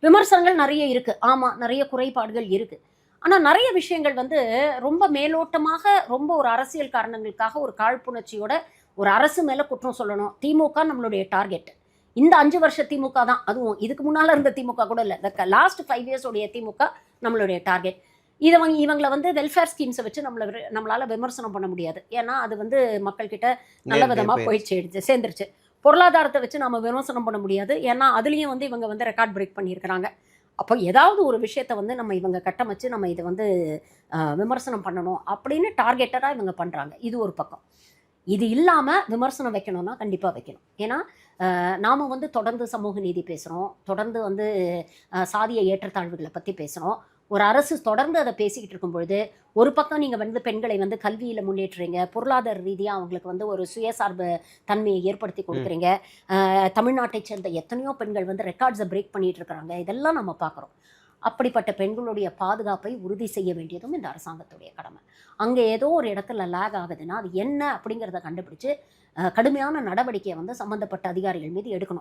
விமர்சனங்கள் நிறைய இருக்கு. ஆமா, நிறைய குறைபாடுகள் இருக்கு. ஆனா நெறைய விஷயங்கள் வந்து ரொம்ப மேலோட்டமாக, ரொம்ப ஒரு அரசியல் காரணங்களுக்காக ஒரு காழ்ப்புணர்ச்சியோட ஒரு அரசு மேல குற்றம் சொல்லணும். திமுக நம்மளுடைய டார்கெட். இந்த 5 வருஷ திமுக தான். அதுவும் இதுக்கு முன்னால இருந்த திமுக கூட இல்ல. இந்த லாஸ்ட் 5 இயர்ஸ் உடைய திமுக நம்மளுடைய டார்கெட். இவங்கள வந்து வெல்ஃபேர் ஸ்கீம்ஸ வச்சு நம்மளால விமர்சனம் பண்ண முடியாது. ஏன்னா, அது வந்து மக்கள் கிட்ட நல்ல நேரடியா விதமா போயிருச்சு. போய் சேர்ந்துருச்சு. பொருளாதாரத்த வச்சு நாம விமர்சனம் பண்ண முடியாது. ஏன்னா, அதுலயும் வந்து இவங்க வந்து ரெக்கார்ட் பிரேக் பண்ணியிருக்கிறாங்க. அப்போ ஏதாவது ஒரு விஷயத்த வந்து நம்ம இவங்க கட்டமைச்சு நம்ம இத வந்து விமர்சனம் பண்ணணும் அப்படின்னு டார்கெட்டடா இவங்க பண்றாங்க. இது ஒரு பக்கம். இது இல்லாம விமர்சனம் வைக்கணும்னா கண்டிப்பா வைக்கணும். ஏன்னா, நாம வந்து தொடர்ந்து சமூக நீதி பேசுறோம். தொடர்ந்து வந்து சாதிய ஏற்றத்தாழ்வுகள பத்தி பேசுறோம். ஒரு அரசு தொடர்ந்து அத பேசிக்கிட்டு இருக்கும்பொழுது, ஒரு பக்கம் நீங்க வந்து பெண்களை வந்து கல்வியில முன்னேற்றுறீங்க. பொருளாதார ரீதியா அவங்களுக்கு வந்து ஒரு சுயசார்பு தன்மையை ஏற்படுத்தி ம். குடுக்குறீங்க. தமிழ்நாட்டைச் சேர்ந்த எத்தனையோ பெண்கள் வந்து ரெக்கார்ட்ஸ பிரேக் பண்ணிட்டு இருக்கிறாங்க. இதெல்லாம் நம்ம பார்க்குறோம். அப்படிப்பட்ட பெண்களுடைய பாதுகாப்பை உறுதி செய்ய வேண்டியதும் இந்த அரசாங்கத்துடைய கடமை. அங்க ஏதோ ஒரு இடத்துல லேக் ஆகுதுன்னா, அது என்ன அப்படிங்கிறத கண்டுபிடிச்சு, கடுமையான நடவடிக்கைய வந்து சம்மந்தப்பட்ட அதிகாரிகள் மீது எடுக்கணும்.